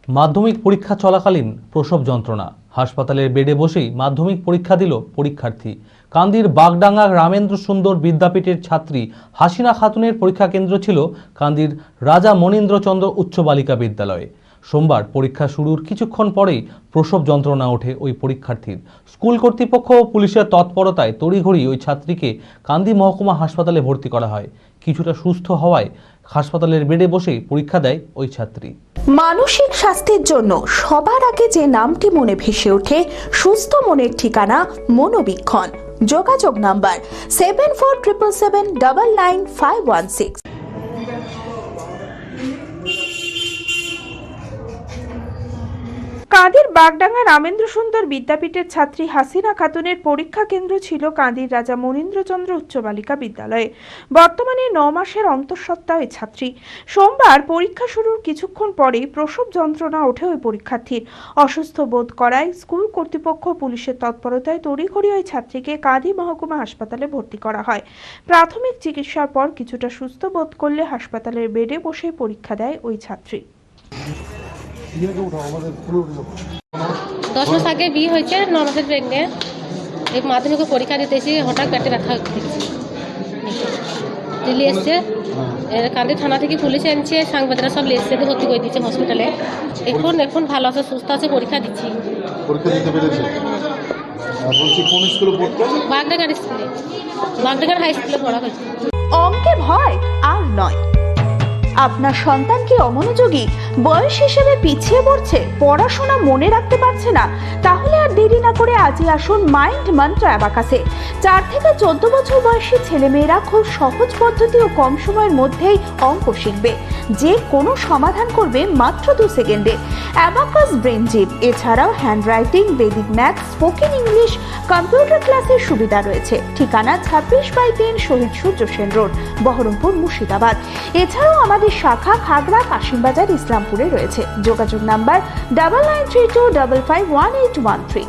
মাধ্যমিক পরীক্ষা চলাকালীন প্রসব যন্ত্রণা, হাসপাতালের বেডে বসেই মাধ্যমিক পরীক্ষা দিল পরীক্ষার্থী। কান্দির বাগডাঙ্গা রামেন্দ্র সুন্দর বিদ্যাপীঠের ছাত্রী হাসিনা খাতুনের পরীক্ষা কেন্দ্র ছিল কান্দির রাজা মনীন্দ্রচন্দ্র উচ্চ বালিকা বিদ্যালয়ে। সোমবার পরীক্ষা শুরুর কিছুক্ষণ পরেই প্রসব যন্ত্রণা ওঠে ওই পরীক্ষার্থীর। স্কুল কর্তৃপক্ষ ও পুলিশের তৎপরতায় তড়িঘড়ি ওই ছাত্রীকে কান্দি মহকুমা হাসপাতালে ভর্তি করা হয়। কিছুটা সুস্থ হওয়ায় হাসপাতালের বেডে বসেই পরীক্ষা দেয় ওই ছাত্রী। মানসিক স্বাস্থ্যের জন্য সবার আগে যে নামটি মনে ভেসে ওঠে, সুস্থ মনের ঠিকানা মনোবীক্ষণ। যোগাযোগ নাম্বার 7477799516। কাঁদির বাগডাঙ্গা রামেন্দ্র সুন্দর বিদ্যাপীঠের ছাত্রী হাসিনা খাতুনের পরীক্ষা কেন্দ্র ছিল কাঁদির রাজা মনীন্দ্রচন্দ্র উচ্চ বালিকা বিদ্যালয়ে। বর্তমানে 9 মাসের অন্তঃসত্ত্বা ওই ছাত্রী। সোমবার পরীক্ষা শুরুর কিছুক্ষণ পরেই প্রসব যন্ত্রণা ওঠে ওই পরীক্ষার্থীর। অসুস্থ বোধ করায় স্কুল কর্তৃপক্ষ পুলিশের তৎপরতায় তড়িঘড়ি ওই ছাত্রীকে কাঁদি মহকুমা হাসপাতালে ভর্তি করা হয়। প্রাথমিক চিকিৎসার পর কিছুটা সুস্থ বোধ করলে হাসপাতালের বেডে বসে পরীক্ষা দেয় ওই ছাত্রী। 10 মাস আগে বিয়ে হয়েছে, 9 মাসের প্রেগনেন্ট। এই মাধ্যমিক পরীক্ষা দিতেছি, হঠাৎ পেটে ব্যথা দেখছি। দিল্লি এসছে, কান্দি থানা থেকে পুলিশ এনেছে, সাংবাদিকরা সব এসছে, ভর্তি করে দিচ্ছে হসপিটালে। এখন ভালো আছে, সুস্থ আছে, পরীক্ষা দিচ্ছি। পরীক্ষা দিতে পেরেছে? বলছি কোন স্কুলে পড়তো? বাগডাঙ্গার স্কুলে, বাগডাঙ্গার হাই স্কুলে পড়া হয়েছে। অঙ্কে ভয় আর নয়। আপনার সন্তান কি অমনোযোগী, বয়স হিসেবে পিছিয়ে পড়ছে, পড়াশোনা মনে রাখতে পারছে না? তাহলে আর দেরি না করে আজই আসুন মাইন্ড মন্ত্র অ্যাবাকাসে। 4 থেকে 14 বছর বয়সী ছেলেমেয়েরা খুব সহজ পদ্ধতি ও কম সময়ের মধ্যেই অঙ্ক শিখবে, যে কোনো সমাধান করবে মাত্র 2 সেকেন্ডে। অ্যাবাকাস ব্রেন জিম, এছাড়াও handwriting, Vedic math, spoken English, computer ক্লাসের সুবিধা রয়েছে। ঠিকানা 26/3 শহীদ সূর্য সেন রোড, বহরমপুর, মুর্শিদাবাদ। এছাড়াও আমাদের শাখা খাগড়া, কাশিমবাজার, ইসলামপুরে রয়েছে। যোগাযোগ নাম্বার 9932551813।